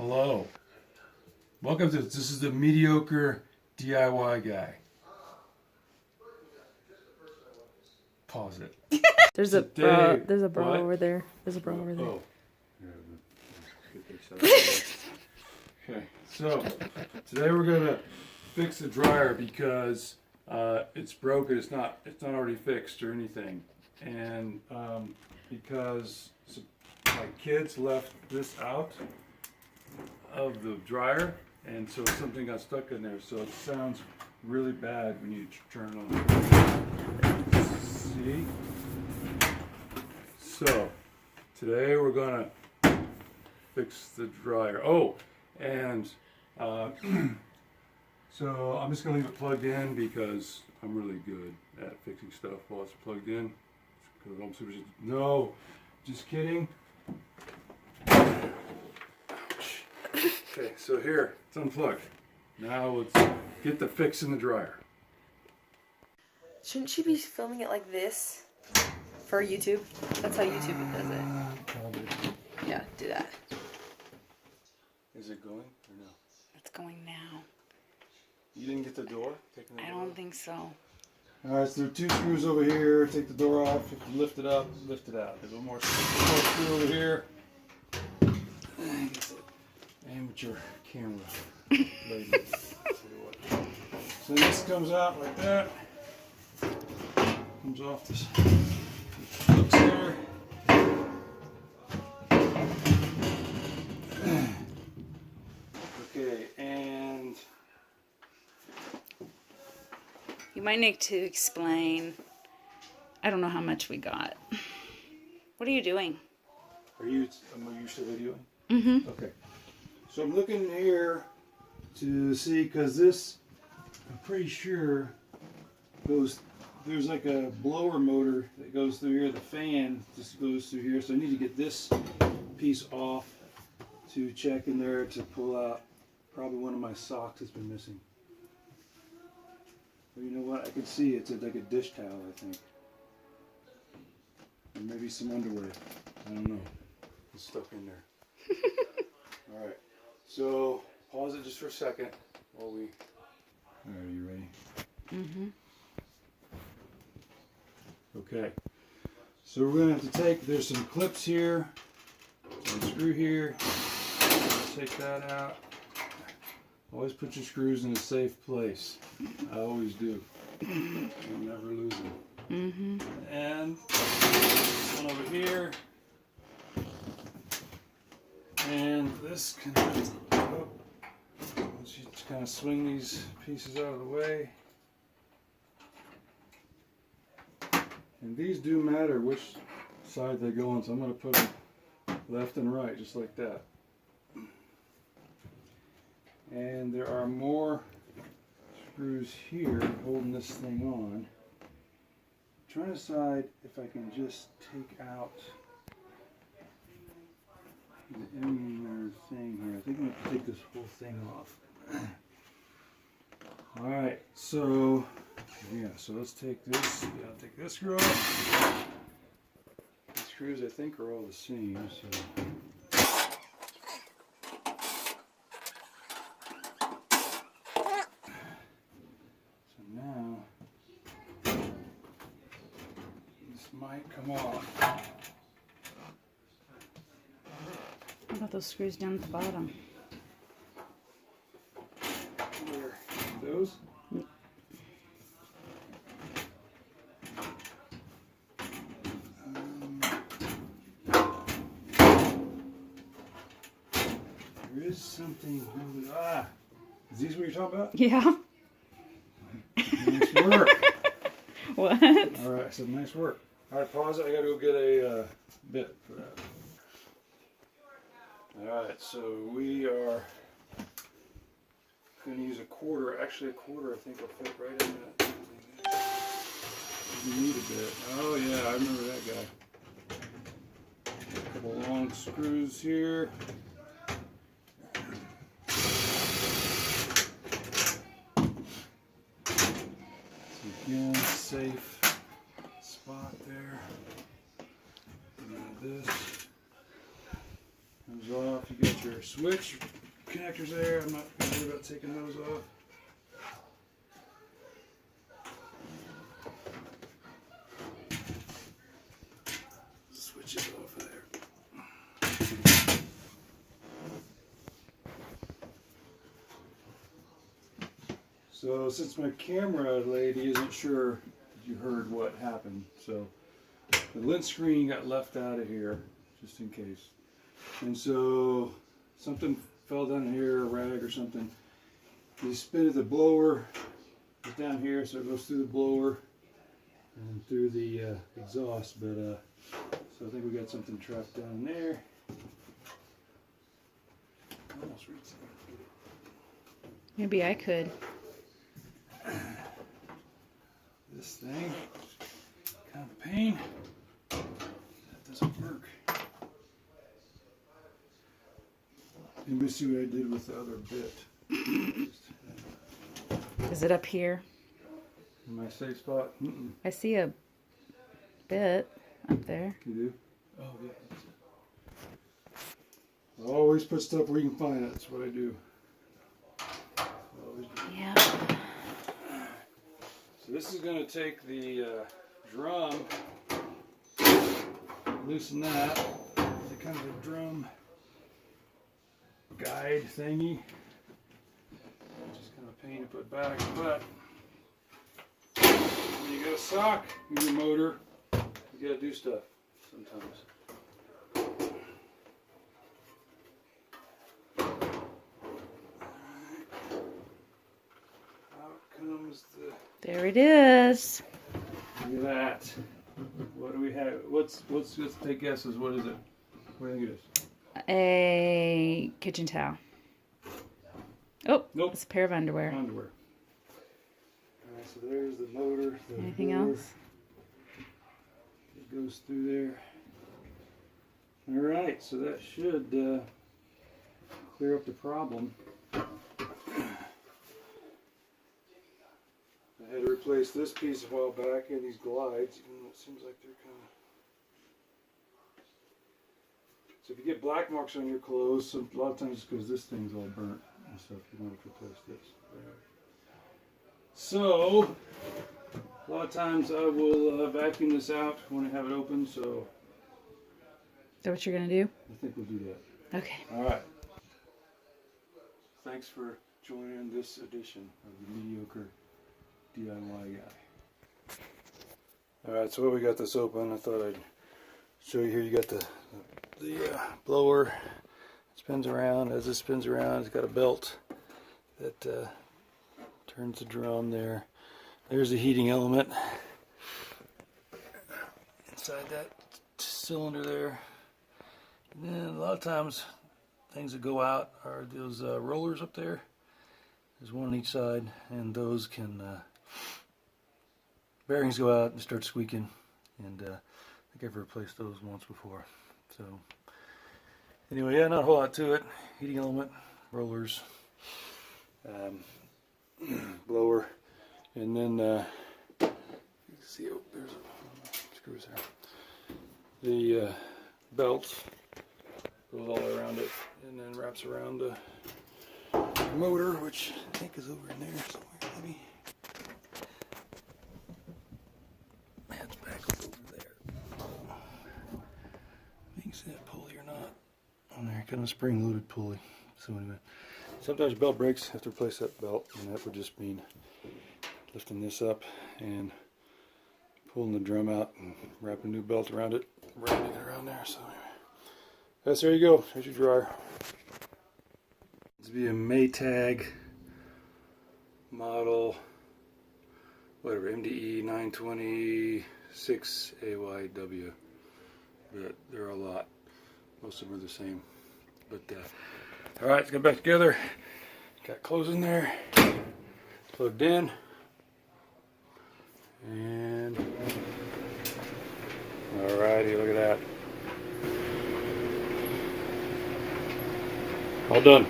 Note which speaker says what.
Speaker 1: Hello. Welcome to this is the Mediocre DIY Guy. Pause it.
Speaker 2: There's a bra over there. There's a bra over there.
Speaker 1: Oh. Okay, so today we're gonna fix the dryer because it's broken. It's not already fixed or anything, and because my kids left this out of the dryer, and so something got stuck in there. So it sounds really bad when you turn it on. See? So today we're gonna fix the dryer. Oh, and so I'm just gonna leave it plugged in because I'm really good at fixing stuff while it's plugged in. Because I'm super. No, just kidding. Ouch. Okay, so here it's unplugged. Now let's get the fix in the dryer.
Speaker 2: Shouldn't she be filming it like this for YouTube? That's how YouTube does it.
Speaker 1: Probably.
Speaker 2: Yeah, do that.
Speaker 1: Is it going or no?
Speaker 2: It's going now.
Speaker 1: You didn't get the door?
Speaker 2: I don't think so.
Speaker 1: Alright, so there are two screws over here. Take the door off. If you lift it up, lift it out. There's one more screw over here. Amateur camera lady. So this comes out like that. Comes off this hooks there. Okay, and
Speaker 2: You might need to explain. I don't know how much we got. What are you doing?
Speaker 1: are you still videoing?
Speaker 2: Mm-hmm.
Speaker 1: Okay. So I'm looking here to see, because this, I'm pretty sure, goes, there's like a blower motor that goes through here. The fan just goes through here. So I need to get this piece off to check in there to pull out probably one of my socks that's been missing. But you know what? I can see it's like a dish towel, I think. Or maybe some underwear. I don't know. It's stuck in there. Alright. So, pause it just for a second while we... Alright, are you ready?
Speaker 2: Mm-hmm.
Speaker 1: Okay. So we're going to have to take, there's some clips here, some screw here. Take that out. Always put your screws in a safe place. I always do. You'll never lose them.
Speaker 2: Mm-hmm.
Speaker 1: And one over here. And this can go. Once you just kind of swing these pieces out of the way. And these do matter which side they go on, so I'm going to put them left and right, just like that. And there are more screws here holding this thing on. I'm trying to decide if I can just take out the inner thing here. I think I'm going to take this whole thing off. Alright, so yeah, so let's take this. Yeah, I'll take this screw off. The screws I think are all the same. So. Now this might come off.
Speaker 2: What about those screws down at the bottom?
Speaker 1: Where? Those? There is something. Is these what you're talking about?
Speaker 2: Yeah.
Speaker 1: Nice work.
Speaker 2: What?
Speaker 1: Alright, I said nice work. Alright, pause it. I gotta go get a bit for that. Alright, so we are going to use a quarter. Actually, a quarter I think will fit right in that. You need a bit. Oh yeah, I remember that guy. A couple long screws here. Again, safe spot there. And this comes off. You got your switch connectors there. I'm not going to worry about taking those off. Switch it off of there. So since my camera lady isn't sure if you heard what happened, so the lint screen got left out of here just in case. And so something fell down here, a rag or something. You spin it, the blower is down here, so it goes through the blower and through the exhaust. But so I think we got something trapped down there. Almost reached it.
Speaker 2: Maybe I could.
Speaker 1: This thing, kind of a pain. That doesn't work. Anybody see what I did with the other bit?
Speaker 2: Is it up here?
Speaker 1: In my safe spot? Mm-mm.
Speaker 2: I see a bit up there.
Speaker 1: You do? Oh, yeah. I always put stuff where you can find it. That's what I do. Always do.
Speaker 2: Yeah.
Speaker 1: So this is going to take the drum, loosen that. It's kind of a drum guide thingy. Just kind of a pain to put back, but when you got a sock in your motor, you got to do stuff sometimes. Out comes the.
Speaker 2: There it is.
Speaker 1: Look at that. What do we have? Let's take guesses. What is it? What do you think it is?
Speaker 2: A kitchen towel. Oh,
Speaker 1: Nope.
Speaker 2: it's a pair of underwear.
Speaker 1: Underwear. Alright, so there's the motor.
Speaker 2: Anything else?
Speaker 1: It goes through there. Alright, so that should clear up the problem. I had to replace this piece a while back and these glides, even though it seems like they're kind of... So if you get black marks on your clothes, a lot of times it's because this thing's all burnt and stuff. You want to replace this. So, a lot of times I will vacuum this out when I have it open, so
Speaker 2: Is that what you're going to do?
Speaker 1: I think we'll do that.
Speaker 2: Okay.
Speaker 1: Alright. Thanks for joining this edition of the Mediocre DIY Guy. Alright, so while we got this open, I thought I'd show you here. You got the blower. It spins around. As it spins around, it's got a belt that turns the drum there. There's the heating element inside that cylinder there. And then a lot of times things that go out are those rollers up there. There's one on each side, and those can bearings go out and start squeaking, and I think I've replaced those once before. So anyway, yeah, not a whole lot to it. Heating element, rollers, blower, and then you can see, oh, there's screws there. The belt goes all around it and then wraps around the motor, which I think is over in there somewhere. Maybe that's back over there. You can see that pulley or not on there, kind of spring-loaded pulley. So anyway, sometimes your belt breaks, have to replace that belt, and that would just mean lifting this up and pulling the drum out and wrapping a new belt around it, rounding it around there. So anyway, that's, there you go. There's your dryer. This would be a Maytag model, whatever, MDE 926 AYW. But there are a lot. Most of them are the same. But all right, let's get back together. Got clothes in there, plugged in, and alrighty, look at that. All done.